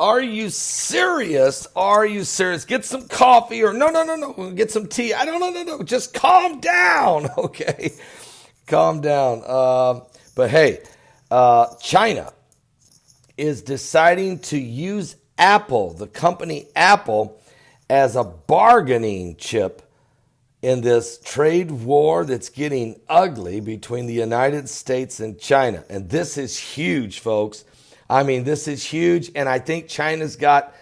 Are you serious? Are you serious? Get some coffee or no. Get some tea. I don't know. No. Just calm down, okay? Calm down. But hey, China is deciding to use Apple, the company Apple, as a bargaining chip in this trade war that's getting ugly between the United States and China. And this is huge, folks. I mean, this is huge, and I think China's got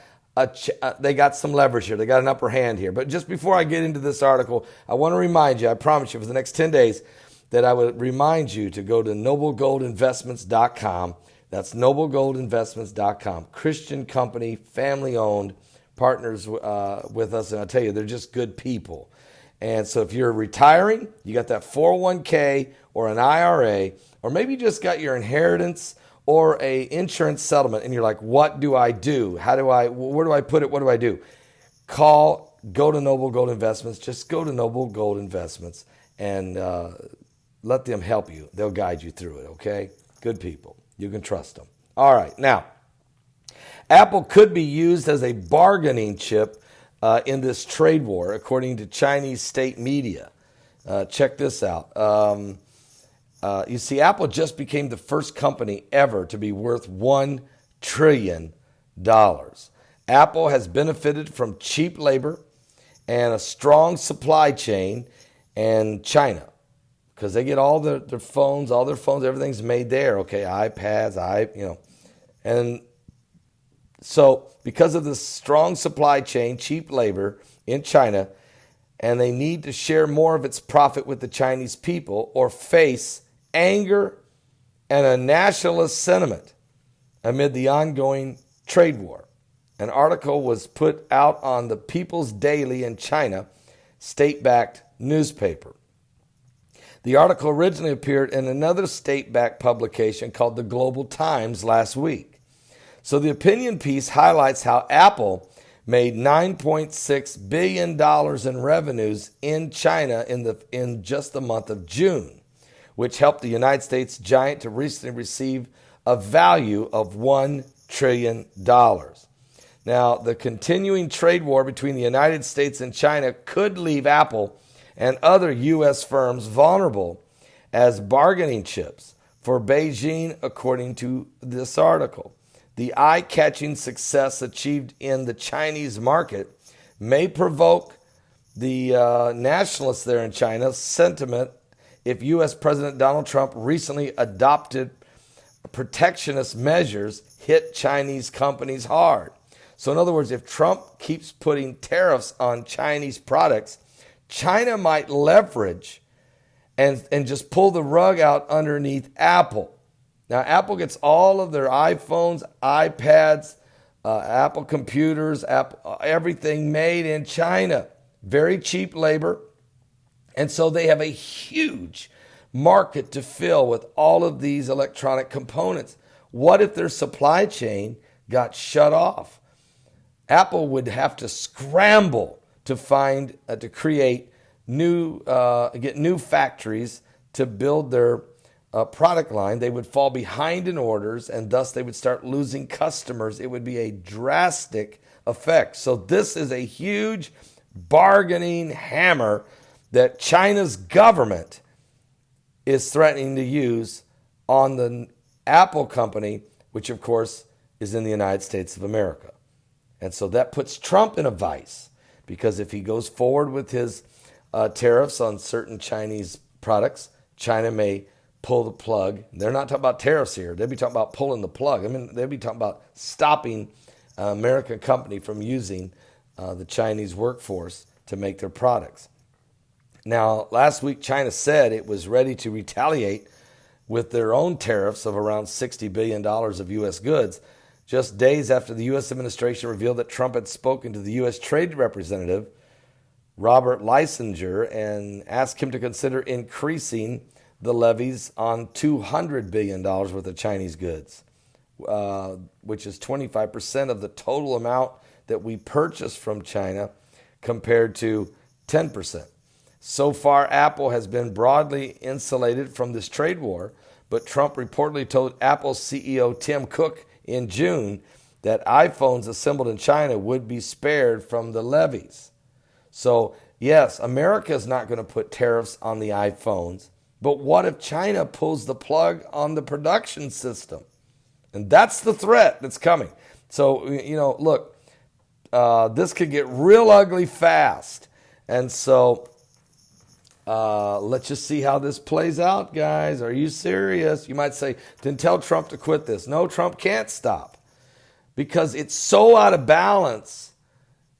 they got some leverage here. They got an upper hand here. But just before I get into this article, I want to remind you, I promise you for the next 10 days, that I would remind you to go to noblegoldinvestments.com. That's noblegoldinvestments.com. Christian company, family-owned, partners with us, and I'll tell you, they're just good people. And so if you're retiring, you got that 401k or an IRA, or maybe you just got your inheritance or a insurance settlement, and you're like, what do I do? Where do I put it? What do I do? Go to Noble Gold Investments. Just go to Noble Gold Investments and let them help you. They'll guide you through it, okay? Good people. You can trust them. All right. Now, Apple could be used as a bargaining chip in this trade war, according to Chinese state media. Check this out. You see, Apple just became the first company ever to be worth $1 trillion. Apple has benefited from cheap labor and a strong supply chain in China because they get all their phones, everything's made there, okay, iPads, And so because of this strong supply chain, cheap labor in China, and they need to share more of its profit with the Chinese people or face anger and a nationalist sentiment amid the ongoing trade war. An article was put out on the People's Daily in China, state-backed newspaper. The article originally appeared in another state-backed publication called the Global Times last week. So the opinion piece highlights how Apple made $9.6 billion in revenues in China in just the month of June, which helped the United States giant to recently receive a value of $1 trillion. Now, the continuing trade war between the United States and China could leave Apple and other U.S. firms vulnerable as bargaining chips for Beijing, according to this article. The eye-catching success achieved in the Chinese market may provoke the nationalists there in China sentiment if U.S. President Donald Trump recently adopted protectionist measures hit Chinese companies hard. So in other words, if Trump keeps putting tariffs on Chinese products, China might leverage and just pull the rug out underneath Apple. Now, Apple gets all of their iPhones, iPads, Apple computers, everything made in China. Very cheap labor. And so they have a huge market to fill with all of these electronic components. What if their supply chain got shut off? Apple would have to scramble to create get new factories to build their product line. They would fall behind in orders, and thus they would start losing customers. It would be a drastic effect. So this is a huge bargaining hammer that China's government is threatening to use on the Apple company, which of course is in the United States of America. And so that puts Trump in a vice, because if he goes forward with his tariffs on certain Chinese products, China may pull the plug. They're not talking about tariffs here. They'd be talking about pulling the plug. I mean, they'd be talking about stopping an American company from using the Chinese workforce to make their products. Now, last week, China said it was ready to retaliate with their own tariffs of around $60 billion of U.S. goods, just days after the U.S. administration revealed that Trump had spoken to the U.S. Trade Representative, Robert Leisinger, and asked him to consider increasing the levies on $200 billion worth of Chinese goods, which is 25% of the total amount that we purchase from China compared to 10%. So far, Apple has been broadly insulated from this trade war, but Trump reportedly told Apple CEO Tim Cook in June that iPhones assembled in China would be spared from the levies. So, yes, America is not going to put tariffs on the iPhones, but what if China pulls the plug on the production system? And that's the threat that's coming. So, look, this could get real ugly fast. And so let's just see how this plays out, guys. Are you serious? You might say, then tell Trump to quit this. No, Trump can't stop because it's so out of balance.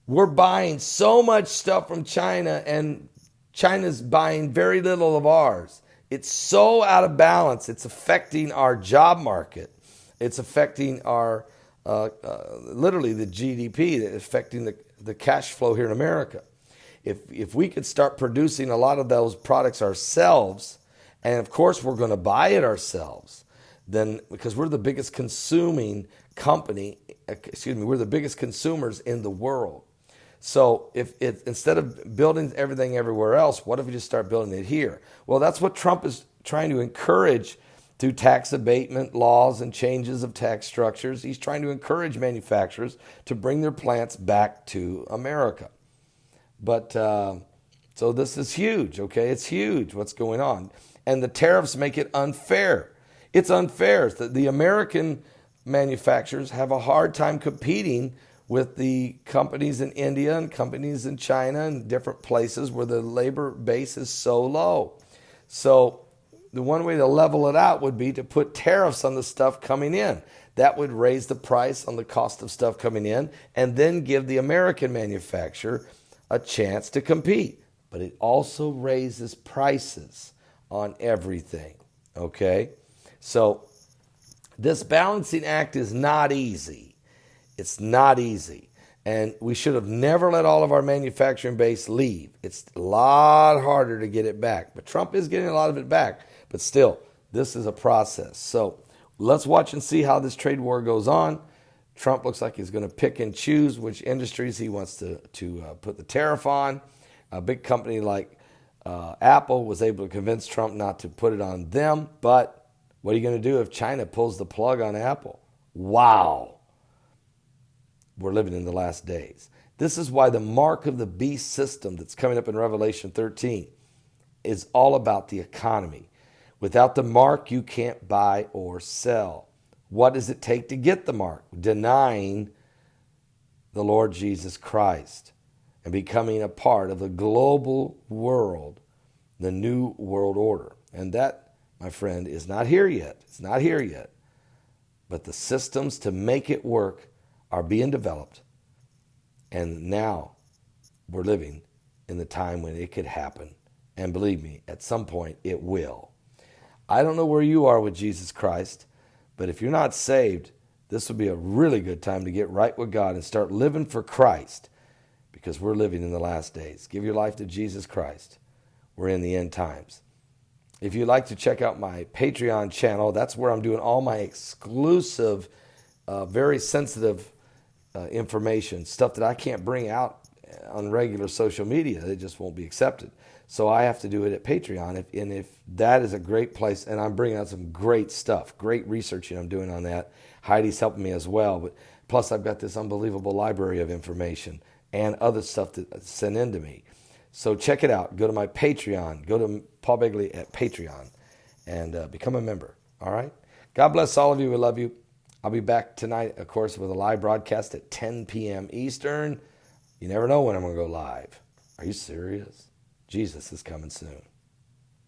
We're buying so much stuff from China, and China's buying very little of ours. It's so out of balance. It's affecting our job market. It's affecting our, literally the GDP, it's affecting the cash flow here in America. If we could start producing a lot of those products ourselves, and of course we're going to buy it ourselves, then because we're the biggest consuming company, we're the biggest consumers in the world. So instead of building everything everywhere else, what if we just start building it here? Well, that's what Trump is trying to encourage through tax abatement laws and changes of tax structures. He's trying to encourage manufacturers to bring their plants back to America. But so this is huge, okay? It's huge what's going on. And the tariffs make it unfair. It's unfair. The American manufacturers have a hard time competing with the companies in India and companies in China and different places where the labor base is so low. So the one way to level it out would be to put tariffs on the stuff coming in. That would raise the price on the cost of stuff coming in and then give the American manufacturer a chance to compete. But it also raises prices on everything, okay? So this balancing act is not easy. It's not easy. And we should have never let all of our manufacturing base leave. It's a lot harder to get it back. But Trump is getting a lot of it back. But still, this is a process. So let's watch and see how this trade war goes on. Trump looks like he's going to pick and choose which industries he wants to put the tariff on. A big company like Apple was able to convince Trump not to put it on them. But what are you going to do if China pulls the plug on Apple? Wow. We're living in the last days. This is why the mark of the beast system that's coming up in Revelation 13 is all about the economy. Without the mark, you can't buy or sell. What does it take to get the mark? Denying the Lord Jesus Christ and becoming a part of the global world, the new world order. And that, my friend, is not here yet. It's not here yet. But the systems to make it work are being developed. And now we're living in the time when it could happen. And believe me, at some point it will. I don't know where you are with Jesus Christ, but if you're not saved, this would be a really good time to get right with God and start living for Christ, because we're living in the last days. Give your life to Jesus Christ. We're in the end times. If you'd like to check out my Patreon channel, that's where I'm doing all my exclusive, very sensitive information, stuff that I can't bring out on regular social media. It just won't be accepted. So I have to do it at Patreon. If that is a great place, and I'm bringing out some great stuff, great researching I'm doing on that. Heidi's helping me as well. But plus I've got this unbelievable library of information and other stuff that's sent in to me. So check it out. Go to my Patreon. Go to Paul Begley at Patreon and become a member. All right? God bless all of you. We love you. I'll be back tonight, of course, with a live broadcast at 10 p.m. Eastern. You never know when I'm going to go live. Are you serious? Jesus is coming soon.